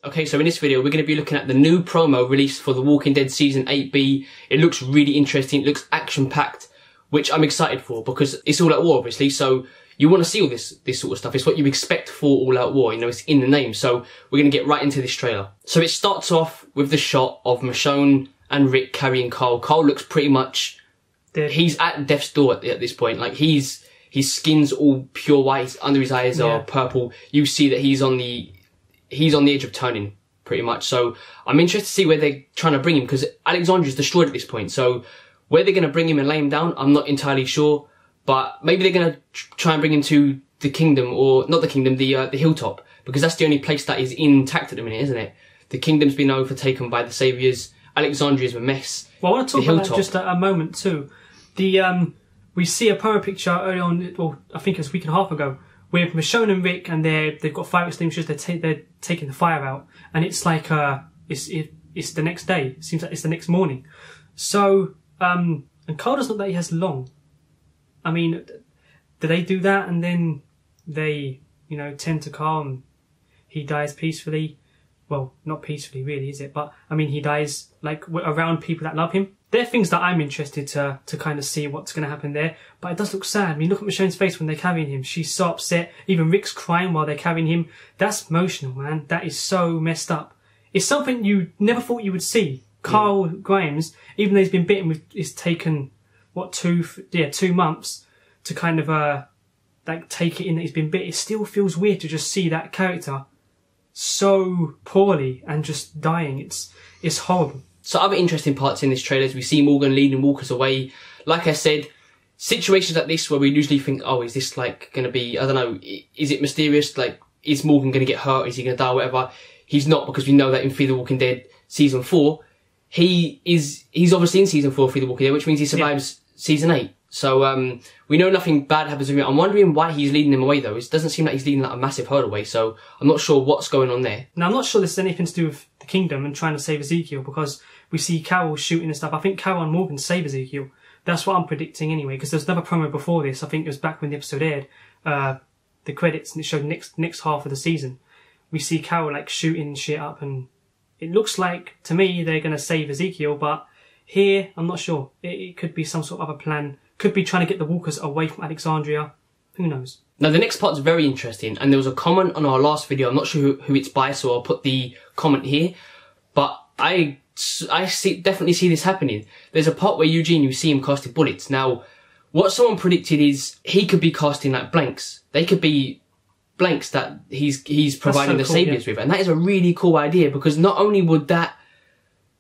Okay, so in this video, we're going to be looking at the new promo released for The Walking Dead Season 8B. It looks really interesting. It looks action-packed, which I'm excited for because it's All Out War, obviously. So you want to see all this sort of stuff. It's what you expect for All Out War. You know, it's in the name. So we're going to get right into this trailer. So it starts off with the shot of Michonne and Rick carrying Carl. Carl looks pretty much... dead. He's at death's door at this point. Like, his skin's all pure white. Under his eyes are purple. You see that he's on the edge of turning, pretty much. So I'm interested to see where they're trying to bring him, because Alexandria's destroyed at this point. So where they're going to bring him and lay him down, I'm not entirely sure. But maybe they're going to try and bring him to the kingdom, or not the kingdom, the hilltop, because that's the only place that is intact at the minute, isn't it? The kingdom's been overtaken by the Saviors. Alexandria's a mess. Well, I want to talk about that just a moment too. We see a promo picture early on, well, I think it was a week and a half ago, with Michonne and Rick, and they've got fire extinguishers. They're taking the fire out, and it's like it's the next day. It seems like it's the next morning. So and Carl doesn't look like he has long. I mean, do they do that and then they, you know, tend to Carl and he dies peacefully? Well, not peacefully really, is it? But I mean, he dies like around people that love him. They're things that I'm interested to kind of see what's going to happen there. But it does look sad. I mean, look at Michonne's face when they're carrying him. She's so upset. Even Rick's crying while they're carrying him. That's emotional, man. That is so messed up. It's something you never thought you would see. Carl Grimes, even though he's been bitten, it's taken, what, 2 months to kind of like take it in that he's been bit. It still feels weird to just see that character so poorly and just dying. It's horrible. So other interesting parts in this trailer is we see Morgan leading walkers away. Like I said, situations like this where we usually think, oh, is this like going to be, I don't know, is it mysterious? Like, is Morgan going to get hurt? Is he going to die? Whatever. He's not, because we know that in Fear the Walking Dead Season 4, he's obviously in Season 4 of Fear the Walking Dead, which means he survives Season 8. So we know nothing bad happens with him. I'm wondering why he's leading them away, though. It doesn't seem like he's leading like a massive herd away, so I'm not sure what's going on there. Now, I'm not sure this has anything to do with the kingdom and trying to save Ezekiel, because we see Carol shooting and stuff. I think Carol and Morgan save Ezekiel. That's what I'm predicting anyway, because there's another promo before this. I think it was back when the episode aired, the credits, and it showed next half of the season. We see Carol like shooting shit up, and it looks like, to me, they're going to save Ezekiel, but here, I'm not sure. It could be some sort of other plan. Could be trying to get the walkers away from Alexandria. Who knows? Now, the next part's very interesting, and there was a comment on our last video. I'm not sure who it's by, so I'll put the comment here. But I definitely see this happening. There's a part where Eugene, you see him casting bullets. Now, what someone predicted is he could be casting like blanks. They could be blanks that he's providing the Saviors with. And that is a really cool idea, because not only would that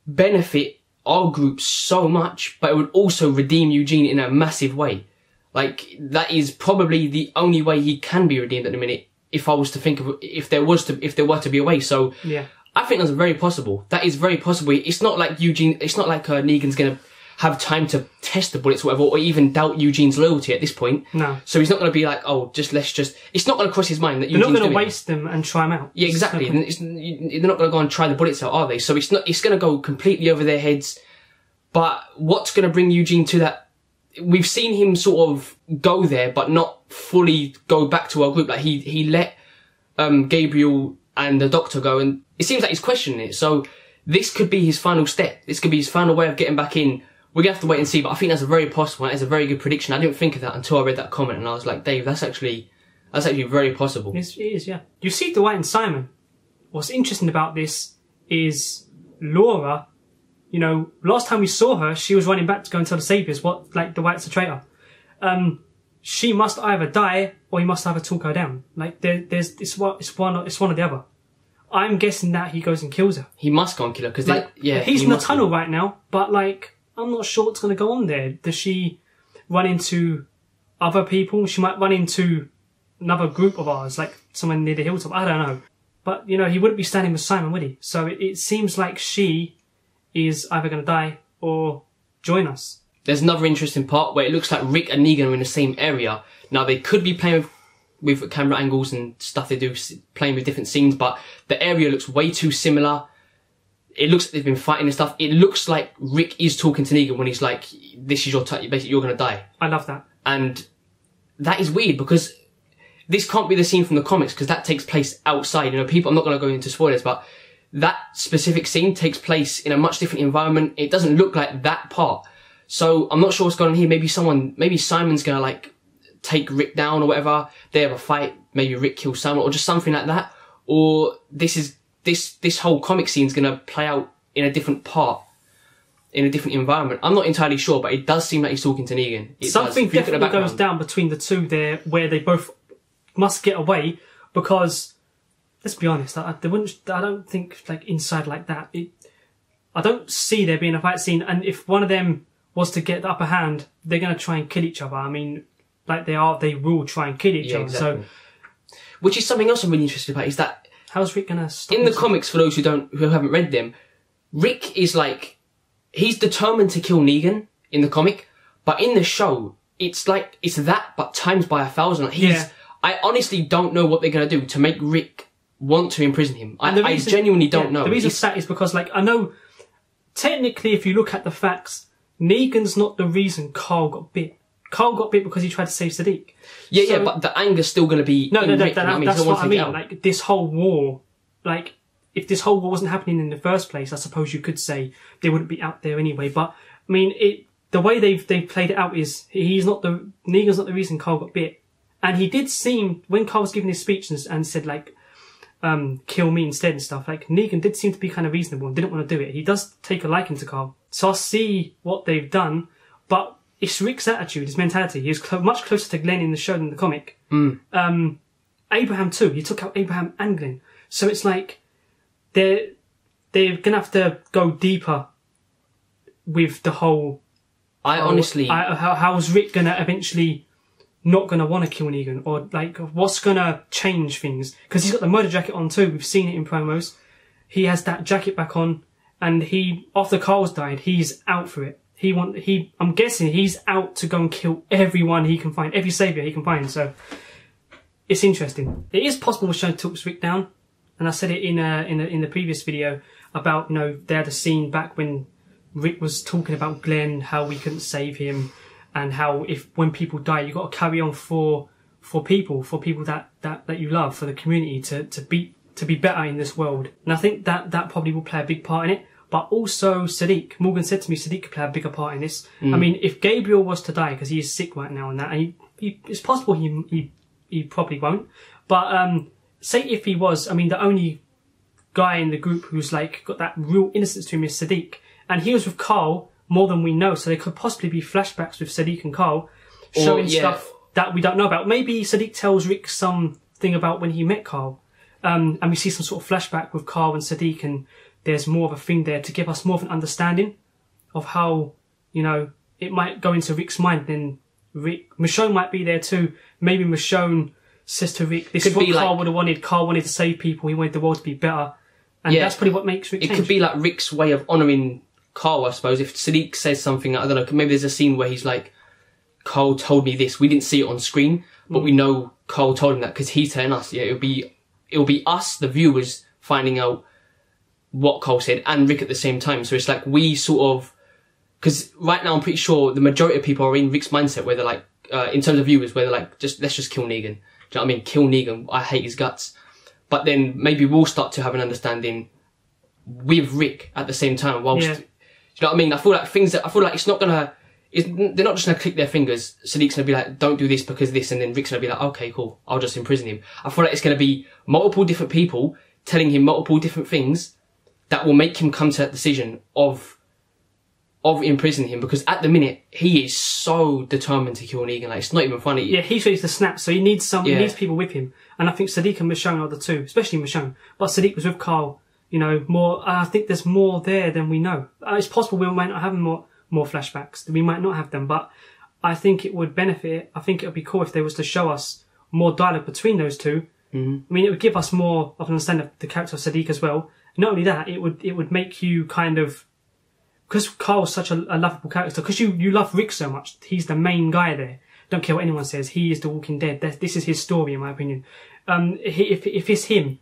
benefit our group so much, but it would also redeem Eugene in a massive way. Like, that is probably the only way he can be redeemed at the minute, if I was to think of, if there were to be a way. So yeah, I think that's very possible. That is very possible. It's not like Negan's gonna have time to test the bullets or whatever, or even doubt Eugene's loyalty at this point. No. So he's not going to be like, oh, it's not going to cross his mind that Eugene's doing it. They're not going to waste them and try them out. Yeah, exactly. They're not going to go and try the bullets out, are they? So it's going to go completely over their heads. But what's going to bring Eugene to that? We've seen him sort of go there, but not fully go back to our group. Like, he let Gabriel and the doctor go, and it seems like he's questioning it. So this could be his final step. This could be his final way of getting back in. We're going to have to wait and see, but I think that's a very possible. That is a very good prediction. I didn't think of that until I read that comment, and I was like, Dave, that's actually very possible. It is, yeah. You see Dwight and Simon. What's interesting about this is Laura, you know, last time we saw her, she was running back to go and tell the Saviors what, like, Dwight's a traitor. She must either die, or he must either talk her down. Like, it's one or the other. I'm guessing that he goes and kills her. He must go and kill her, because like, he's in the tunnel right now, but like, I'm not sure what's going to go on there. Does she run into other people? She might run into another group of ours, like someone near the hilltop. I don't know. But, you know, he wouldn't be standing with Simon, would he? So it seems like she is either going to die or join us. There's another interesting part where it looks like Rick and Negan are in the same area. Now, they could be playing with camera angles and stuff they do, playing with different scenes, but the area looks way too similar. It looks like they've been fighting and stuff. It looks like Rick is talking to Negan when he's like, this is your time, basically you're going to die. I love that. And that is weird, because this can't be the scene from the comics, because that takes place outside. You know, people, I'm not going to go into spoilers, but that specific scene takes place in a much different environment. It doesn't look like that part. So I'm not sure what's going on here. Maybe Simon's gonna like take Rick down or whatever. They have a fight. Maybe Rick kills Simon or just something like that. Or this whole comic scene's gonna play out in a different part, in a different environment. I'm not entirely sure, but it does seem like he's talking to Negan. Something definitely goes down between the two there, where they both must get away, because let's be honest, I don't think like inside like that. I don't see there being a fight scene, and if one of them was to get the upper hand, they're going to try and kill each other. I mean, like they will try and kill each other. Exactly. So, which is something else I'm really interested about, is that how's Rick going to stop in the comics, for those who haven't read them, Rick is like, he's determined to kill Negan in the comic, but in the show, it's like, it's that, but times by 1,000. I honestly don't know what they're going to do to make Rick want to imprison him. I genuinely don't know. The reason for that is because, like, I know, technically, if you look at the facts, Negan's not the reason Carl got bit. Carl got bit because he tried to save Sadiq. Yeah, but the anger's still going to be in Rick, that's what I mean. Like, this whole war, like, if this whole war wasn't happening in the first place, I suppose you could say they wouldn't be out there anyway. But, I mean, the way they've played it out is Negan's not the reason Carl got bit. And he did seem, when Carl was giving his speech and said, like, kill me instead and stuff, like, Negan did seem to be kind of reasonable and didn't want to do it. He does take a liking to Carl. So I see what they've done, but it's Rick's attitude, his mentality. He was much closer to Glenn in the show than the comic. Abraham too. He took out Abraham and Glenn. So it's like, they're gonna have to go deeper with the whole... How's Rick gonna eventually not gonna want to kill Negan? Or, like, what's gonna change things? Because he's got the murder jacket on too. We've seen it in promos. He has that jacket back on. And after Carl's died, he's out for it. I'm guessing he's out to go and kill everyone he can find, every saviour he can find. So it's interesting. It is possible Michonne took Rick down, and I said it in the previous video about, you know, they had a scene back when Rick was talking about Glenn, how we couldn't save him, and how when people die, you got to carry on for people that you love, for the community to be better in this world. And I think that probably will play a big part in it. But also Sadiq. Morgan said to me Sadiq could play a bigger part in this. I mean, if Gabriel was to die, because he is sick right now and that, and it's possible he probably won't. But say if he was, I mean, the only guy in the group who's like got that real innocence to him is Sadiq. And he was with Carl more than we know, so there could possibly be flashbacks with Sadiq and Carl showing stuff that we don't know about. Maybe Sadiq tells Rick something about when he met Carl. And we see some sort of flashback with Carl and Sadiq, and there's more of a thing there to give us more of an understanding of how, you know, it might go into Rick's mind. Then Michonne might be there too. Maybe Michonne says to Rick, this is what Carl would have wanted. Carl wanted to save people. He wanted the world to be better. And that's probably what makes Rick change. It could be like Rick's way of honouring Carl, I suppose. If Sadiq says something, I don't know, maybe there's a scene where he's like, Carl told me this. We didn't see it on screen, but we know Carl told him that because he's telling us. Yeah, it'll be us, the viewers, finding out what Carl said, and Rick at the same time. So it's like we sort of... Because right now I'm pretty sure the majority of people are in Rick's mindset where they're like, in terms of viewers, where they're like, let's just kill Negan. Do you know what I mean? Kill Negan. I hate his guts. But then maybe we'll start to have an understanding with Rick at the same time. Whilst, do you know what I mean? I feel like it's not gonna... they're not just gonna click their fingers. Sadiq's gonna be like, don't do this because this, and then Rick's gonna be like, okay, cool, I'll just imprison him. I feel like it's gonna be multiple different people telling him multiple different things that will make him come to that decision of imprisoning him, because at the minute he is so determined to kill Negan, like it's not even funny. Yeah, he's ready to snap, so he needs he needs people with him. And I think Sadiq and Michonne are the two, especially Michonne. But Sadiq was with Carl, you know, more. I think there's more there than we know. It's possible we might not have more flashbacks. We might not have them, but I think it would benefit. I think it would be cool if they was to show us more dialogue between those two. I mean, it would give us more of an understanding of the character of Sadiq as well. Not only that, it would make you kind of, because Carl's such a lovable character, because you love Rick so much, he's the main guy there. Don't care what anyone says, he is the Walking Dead. This is his story, in my opinion. If it's him,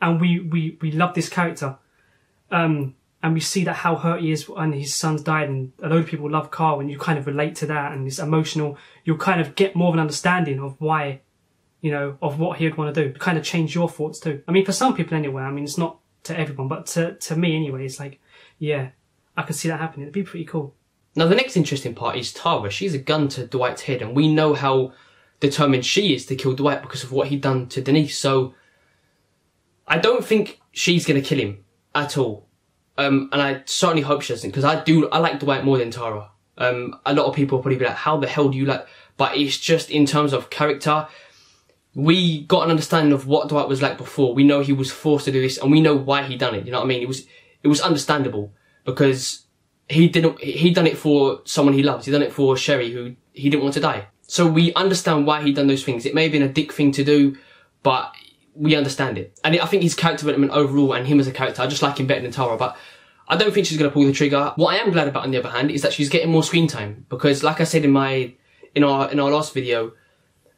and we love this character, and we see that how hurt he is and his son's died, and a load of people love Carl, and you kind of relate to that, and it's emotional, you'll kind of get more of an understanding of why, you know, of what he would want to do. Kind of change your thoughts too. I mean, for some people anyway, I mean, it's not to everyone, but to me anyway, it's like, yeah, I could see that happening. It'd be pretty cool. Now, the next interesting part is Tara. She's a gun to Dwight's head, and we know how determined she is to kill Dwight because of what he'd done to Denise. So I don't think she's going to kill him at all. And I certainly hope she doesn't, because I like Dwight more than Tara. A lot of people will probably be like, how the hell do you like... But it's just in terms of character, we got an understanding of what Dwight was like before. We know he was forced to do this, and we know why he done it. You know what I mean? It was understandable, because he done it for someone he loves. He done it for Sherry, who he didn't want to die. So we understand why he done those things. It may have been a dick thing to do, but we understand it. And I think his character development overall, and him as a character, I just like him better than Tara. But I don't think she's going to pull the trigger. What I am glad about, on the other hand, is that she's getting more screen time, because, like I said in our last video,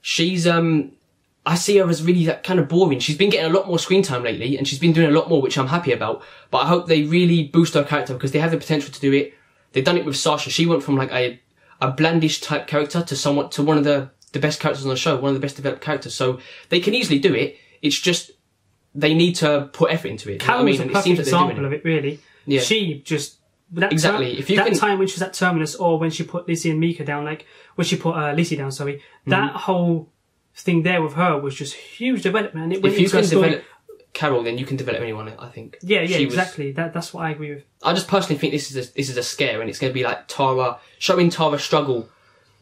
she's I see her as really kind of boring. She's been getting a lot more screen time lately, and she's been doing a lot more, which I'm happy about. But I hope they really boost her character, because they have the potential to do it. They've done it with Sasha. She went from like a blandish type character to one of the best characters on the show, one of the best developed characters. So they can easily do it. It's just they need to put effort into it. Carol was a perfect example of it, really. Yeah. She just... Exactly. Time when she was at Terminus, or when she put Lizzie and Mika down, like when she put Lizzie down, sorry, that whole thing there with her was just huge development. And if you can develop Carol, then you can develop anyone, I think. Yeah, exactly. That's what I agree with. I just personally think this is a scare, and it's going to be like showing Tara struggle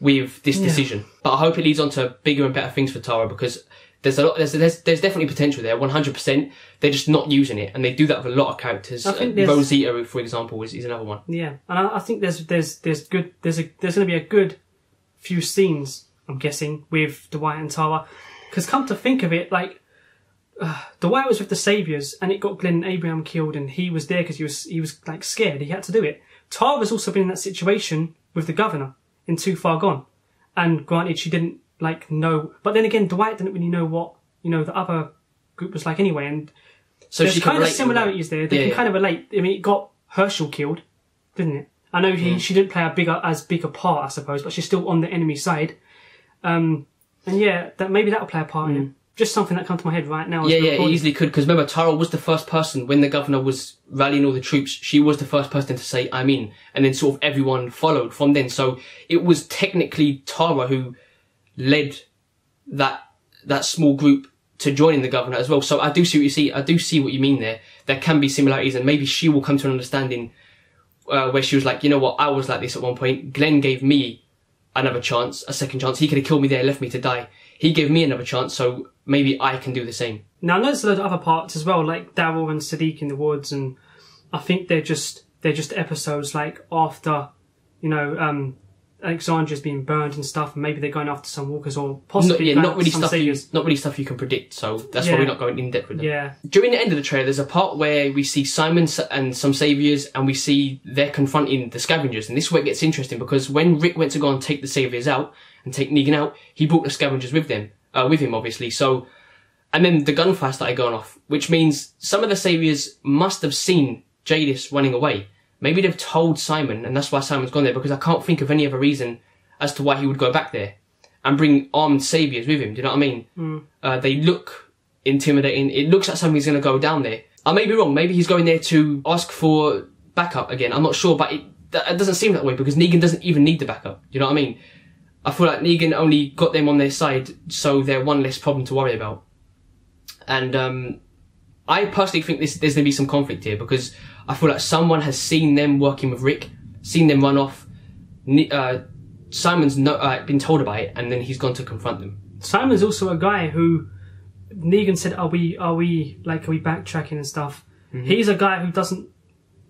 with this decision. But I hope it leads on to bigger and better things for Tara, because there's definitely potential there, 100%. They're just not using it, and they do that with a lot of characters. I think Rosita, for example, is another one. Yeah, and I think there's going to be a good few scenes, I'm guessing, with Dwight and Tara, because come to think of it, like Dwight was with the Saviours, and it got Glenn Abraham killed, and he was there because he was like scared. He had to do it. Tara's also been in that situation with the governor in Too Far Gone, and granted, she didn't like know, but then again, Dwight didn't really know what the other group was like anyway, and so there's kind of similarities there. They can kind of relate. I mean, it got Herschel killed, didn't it? I know she didn't play as big a part, I suppose, but she's still on the enemy side. And yeah, maybe that'll play a part in it. Just something that comes to my head right now. Yeah, it easily could, because remember, Tara was the first person, when the governor was rallying all the troops, she was the first person to say, I'm in, and then sort of everyone followed from then. So it was technically Tara who led that small group to joining the governor as well. So I do see what you mean there. There can be similarities, and maybe she will come to an understanding where she was like, you know what, I was like this at one point. Glenn gave me another chance, a second chance. He could have killed me there, left me to die. He gave me another chance, so maybe I can do the same. Now, I know there's a lot of other parts as well, like Daryl and Sadiq in the woods, and I think they're just episodes like after, Alexandria's being burned and stuff, and maybe they're going after some walkers, or possibly not really stuff you can predict. So that's why we're not going in depth with them. Yeah. During the end of the trailer, there's a part where we see Simon and some Saviours, and we see they're confronting the Scavengers, and this is where it gets interesting, because when Rick went to go and take the Saviours out and take Negan out, he brought the Scavengers with him, obviously. So, and then the gunfire started going off, which means some of the Saviours must have seen Jadis running away. Maybe they've told Simon, and that's why Simon's gone there, because I can't think of any other reason as to why he would go back there and bring armed saviours with him. Do you know what I mean? They look intimidating. It looks like something's going to go down there. I may be wrong. Maybe he's going there to ask for backup again. I'm not sure, but it doesn't seem that way, because Negan doesn't even need the backup. Do you know what I mean? I feel like Negan only got them on their side, so they're one less problem to worry about. And I personally think there's going to be some conflict here, because I feel like someone has seen them working with Rick, seen them run off. Simon's been told about it, and then he's gone to confront them. Simon's also a guy who Negan said, "Are we backtracking and stuff?" He's a guy who doesn't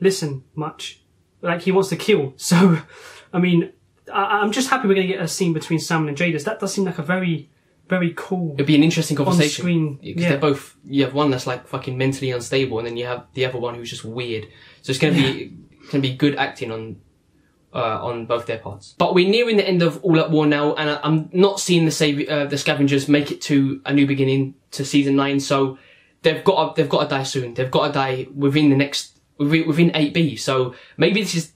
listen much. Like, he wants to kill. So, I mean, I'm just happy we're going to get a scene between Simon and Jadis. That does seem like a very, very cool. It'd be an interesting conversation. On-screen, because they're both. You have one that's like fucking mentally unstable, and then you have the other one who's just weird. So it's going to be good acting on both their parts. But we're nearing the end of All Out War now, and I'm not seeing the Scavengers make it to A New Beginning, to season 9. So they've got to die soon. They've got to die within 8B. So maybe this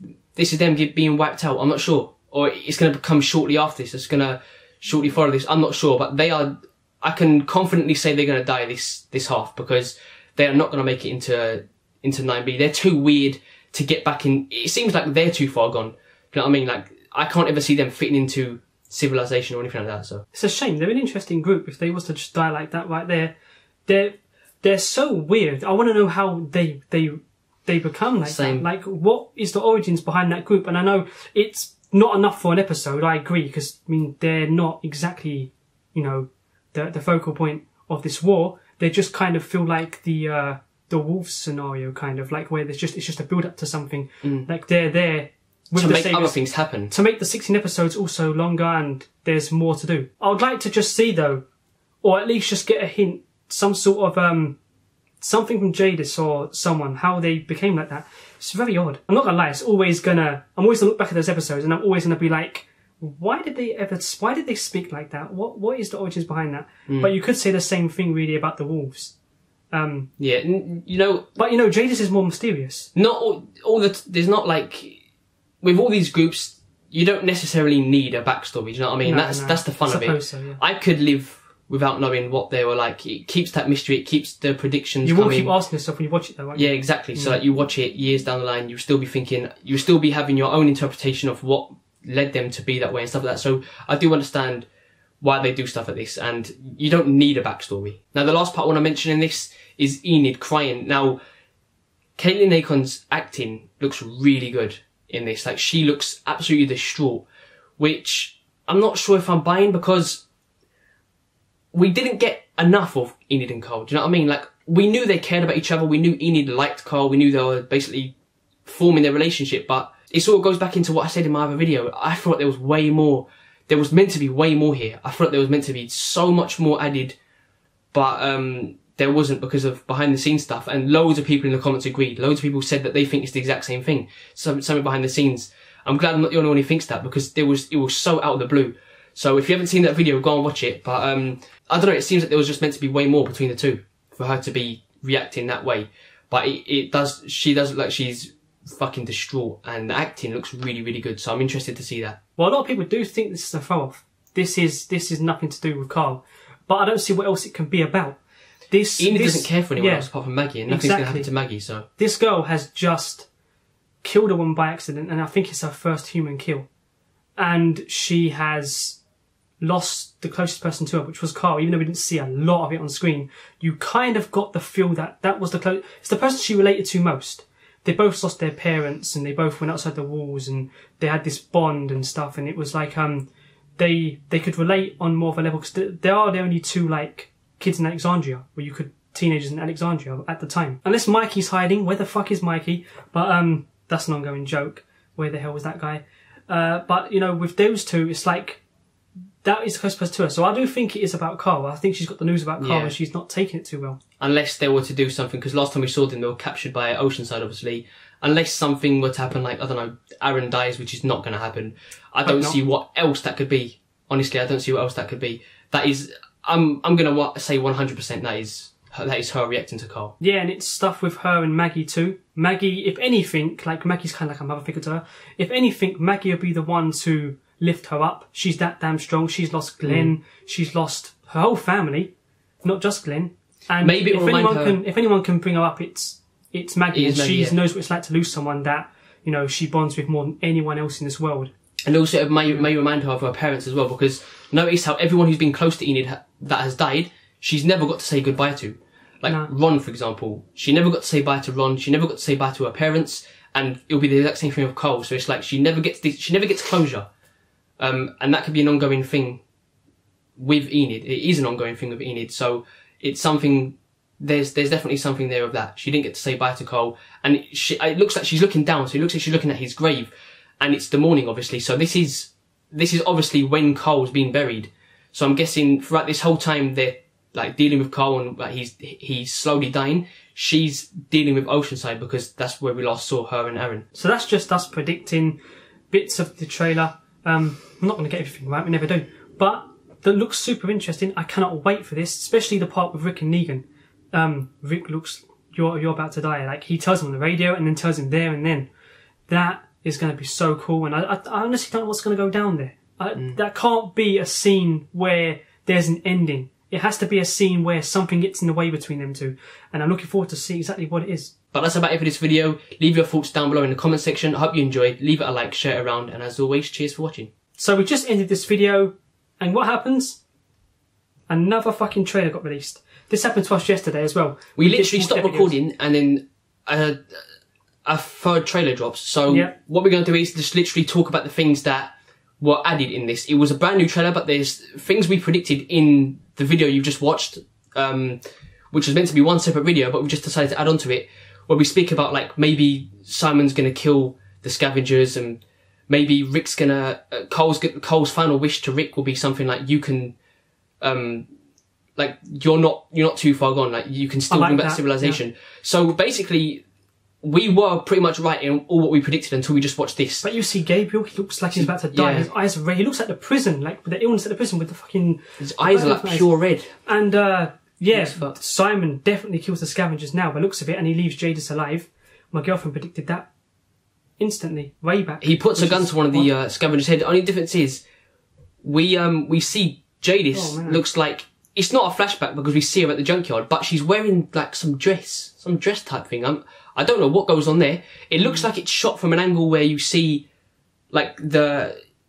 is them being wiped out. I'm not sure, or it's going to come shortly after this. It's going to shortly follow this. I'm not sure, but I can confidently say they're going to die this half, because they are not going to make it into 9B. They're too weird to get back in. It seems like they're too far gone. You know what I mean? Like, I can't ever see them fitting into Civilization or anything like that. So it's a shame. They're an interesting group. If they was to just die like that right there, they're so weird. I want to know how they become like Same. that. Like, what is the origins behind that group? And I know it's not enough for an episode. I agree, because I mean they're not exactly, you know, the focal point of this war. They just kind of feel like the Wolves scenario, kind of like where it's just a build up to something. Like they're there with to the make Saviors, other things happen. to make the 16 episodes also longer, and there's more to do. I would like to just see though, or at least just get a hint, some sort of something from Jadis or someone, how they became like that. It's very odd. I'm not gonna lie, I'm always gonna look back at those episodes and I'm always gonna be like, why did they speak like that? What is the origins behind that? But you could say the same thing really about the Wolves. Yeah, you know, But you know, Jadis is more mysterious. not all the. There's not like with all these groups, you don't necessarily need a backstory. Do you know what I mean? No, That's the fun of it. Suppose so, yeah. I could live without knowing what they were like. It keeps that mystery. It keeps the predictions You coming. will keep asking yourself when you watch it though, won't you? Yeah, exactly. So like you watch it years down the line, you'll still be thinking, you'll still be having your own interpretation of what led them to be that way and stuff like that. So I do understand why they do stuff like this, and you don't need a backstory. Now the last part I want to mention in this is Enid crying. Now, Caitlin Akon's acting looks really good in this. Like, she looks absolutely distraught, which I'm not sure if I'm buying, because we didn't get enough of Enid and Carl. Do you know what I mean? Like, we knew they cared about each other. We knew Enid liked Carl. We knew they were basically forming their relationship. But it sort of goes back into what I said in my other video. I thought there was way more. There was meant to be way more here. I thought there was meant to be so much more added. But there wasn't, because of behind the scenes stuff. And loads of people in the comments agreed. Loads of people said that they think it's the exact same thing. Something behind the scenes. I'm glad I'm not the only one who thinks that, because it was so out of the blue. So if you haven't seen that video, go and watch it. But I don't know, it seems like there was just meant to be way more between the two for her to be reacting that way. But she does look like she's fucking distraught, and the acting looks really, really good. So I'm interested to see that. Well, a lot of people do think this is a throw off. This is nothing to do with Carl. But I don't see what else it can be about. Enid doesn't care for anyone else apart from Maggie, and nothing's going to happen to Maggie, so... This girl has just killed a woman by accident, and I think it's her first human kill. And she has lost the closest person to her, which was Carl. Even though we didn't see a lot of it on screen, you kind of got the feel that was it's the person she related to most. They both lost their parents, and they both went outside the walls, and they had this bond and stuff, and it was like, they could relate on more of a level, because they are the only two, like, kids in Alexandria, teenagers in Alexandria at the time. Unless Mikey's hiding, where the fuck is Mikey? But that's an ongoing joke. Where the hell was that guy? But, you know, with those two, it's like, that is the closest person to her. So I do think it is about Carl. I think she's got the news about Carl, and she's not taking it too well. Unless they were to do something, because last time we saw them, they were captured by Oceanside, obviously. Unless something were to happen, like, I don't know, Aaron dies, which is not going to happen. I don't see what else that could be. Honestly, I don't see what else that could be. That is... I'm going to say 100% that is her reacting to Carl. Yeah, and it's stuff with her and Maggie too. Maggie, if anything, like, Maggie's kind of like a mother figure to her. If anything, Maggie will be the one to lift her up. She's that damn strong. She's lost Glenn. She's lost her whole family, not just Glenn. And maybe if anyone can bring her up, it's Maggie. She knows what it's like to lose someone that, you know, she bonds with more than anyone else in this world. And also it may remind her of her parents as well, because notice how everyone who's been close to Enid that has died, she's never got to say goodbye to. Like Ron, for example. She never got to say bye to Ron. She never got to say bye to her parents. And it'll be the exact same thing with Cole. So it's like she never gets closure. And that could be an ongoing thing with Enid. It is an ongoing thing with Enid. So it's something... There's definitely something there of that. She didn't get to say bye to Cole. And it looks like she's looking down. So it looks like she's looking at his grave. And it's the morning, obviously. So this is obviously when Cole's been buried. So I'm guessing throughout this whole time they're like dealing with Cole, and like he's slowly dying. She's dealing with Oceanside, because that's where we last saw her and Aaron. So that's just us predicting bits of the trailer. I'm not going to get everything right, we never do. But that looks super interesting. I cannot wait for this, especially the part with Rick and Negan. Rick looks, you're about to die. Like, he tells him on the radio and then tells him there and then. That is going to be so cool, and I honestly don't know what's going to go down there. That can't be a scene where there's an ending It has to be a scene where something gets in the way between them two. And I'm looking forward to see exactly what it is. But that's about it for this video. Leave your thoughts down below in the comment section. I hope you enjoyed. Leave it a like, share it around, and as always, cheers for watching. So we just ended this video, and what happens? Another fucking trailer got released. This happened to us yesterday as well. We literally stopped recording, and then a third trailer drops. So what we're going to do is just literally talk about the things that were added in this. It was a brand new trailer, but there's things we predicted in the video you've just watched, which was meant to be one separate video, but we just decided to add on to it, where we speak about, like, maybe Simon's going to kill the scavengers, and maybe Rick's going to... Cole's final wish to Rick will be something like, you can... like, you're not too far gone, like, you can still bring back civilization. Yeah. So basically, we were pretty much right in all what we predicted until we just watched this. But you see Gabriel, he looks like he's about to die. His eyes are red. He looks like the prison, like the illness at the prison with the fucking... His eyes are like pure red. And, Simon definitely kills the scavengers now by looks of it, and he leaves Jadis alive. My girlfriend predicted that instantly, way back. He puts a gun to one of the scavengers' head. The only difference is, we see Jadis looks like... It's not a flashback because we see her at the junkyard, but she's wearing, like, some dress type thing. I don't know what goes on there. It looks like it's shot from an angle where you see, like,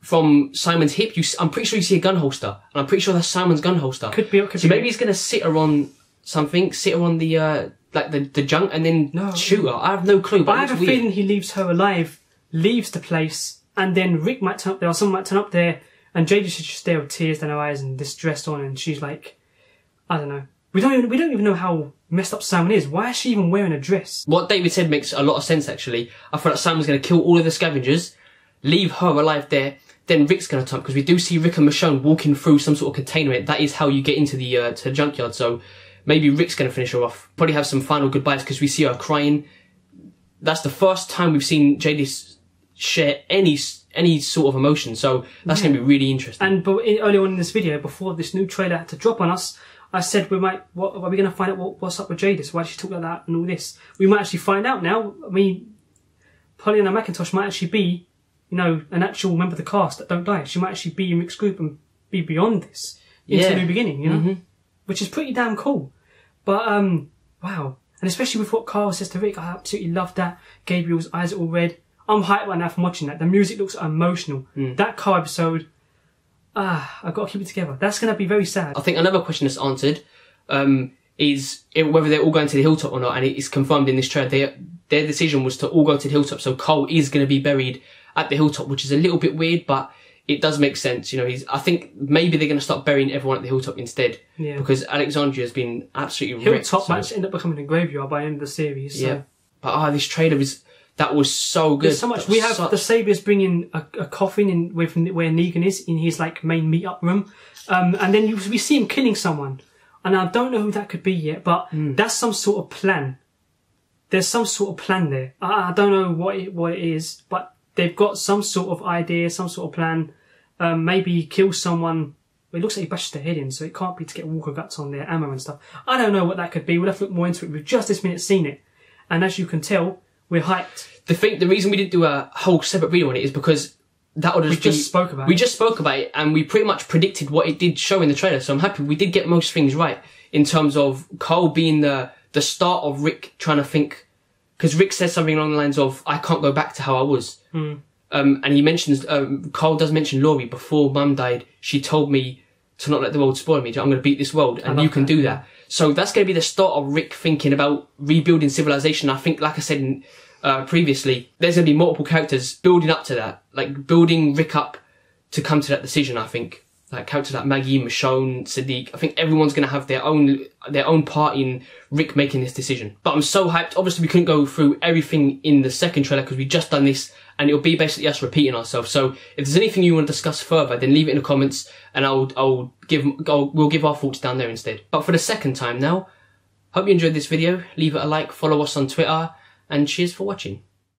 from Simon's hip, I'm pretty sure you see a gun holster, and I'm pretty sure that's Simon's gun holster. Could be. So maybe he's going to sit her on something, sit her on the, like, the junk, and then shoot her. I have no clue, but I have a feeling he leaves her alive, leaves the place, and then Rick might turn up there, or someone might turn up there, and Jadis is just there with tears in her eyes and distressed on, and she's like, I don't know. We don't even know how messed up Simon is. Why is she even wearing a dress? What David said makes a lot of sense, actually. I feel like Simon's going to kill all of the scavengers, leave her alive there, then Rick's going to turn up, because we do see Rick and Michonne walking through some sort of containment. That is how you get into the to the junkyard, so maybe Rick's going to finish her off. Probably have some final goodbyes, because we see her crying. That's the first time we've seen Jadis share any sort of emotion, so that's going to be really interesting. But earlier on in this video, before this new trailer had to drop on us, I said are we going to find out what's up with Jadis? Why did she talk like that and all this? We might actually find out now. I mean, Pollyanna McIntosh might actually be, an actual member of the cast that don't die. She might actually be in Rick's group and be beyond this into the new beginning, which is pretty damn cool. But wow, and especially with what Carl says to Rick, I absolutely love that. Gabriel's eyes are all red. I'm hyped right now from watching that. The music looks emotional. That car episode. I've got to keep it together. That's going to be very sad. I think another question that's answered is whether they're all going to the hilltop or not, and it's confirmed in this trailer. Their decision was to all go to the hilltop, so Cole is going to be buried at the hilltop, which is a little bit weird, but it does make sense. I think maybe they're going to start burying everyone at the hilltop instead, because Alexandria has been absolutely wrecked. Hilltop might end up becoming a graveyard by the end of the series. So. Yeah, but this trailer that was so good. There's so much. We have the Saviors bringing a coffin in where Negan is, in his like main meet-up room, and then we see him killing someone, and I don't know who that could be yet, but that's some sort of plan. There's some sort of plan there. I don't know what it is, but they've got some sort of idea, some sort of plan. Maybe kill someone. Well, it looks like he bashed their head in, so it can't be to get Walker guts on their ammo and stuff. I don't know what that could be. We'll have to look more into it. We've just this minute seen it, and as you can tell, we're hyped. The reason we didn't do a whole separate video on it is because that would have just spoke about it. We just spoke about it, and we pretty much predicted what it did show in the trailer. So I'm happy we did get most things right in terms of Cole being the start of Rick trying to think, because Rick says something along the lines of, "I can't go back to how I was." And he mentions Cole does mention Laurie before Mum died. She told me to not let the world spoil me. I'm going to beat this world, and you can do that. So that's going to be the start of Rick thinking about rebuilding civilization. I think, like I said previously, there's going to be multiple characters building up to that, like building Rick up to come to that decision. I think, like characters like Maggie, Michonne, Sadiq. I think everyone's going to have their own part in Rick making this decision. But I'm so hyped. Obviously, we couldn't go through everything in the second trailer because we just done this, and it'll be basically us repeating ourselves. So if there's anything you want to discuss further, then leave it in the comments, and we'll give our thoughts down there instead. But for the second time now, hope you enjoyed this video. Leave it a like, follow us on Twitter, and cheers for watching.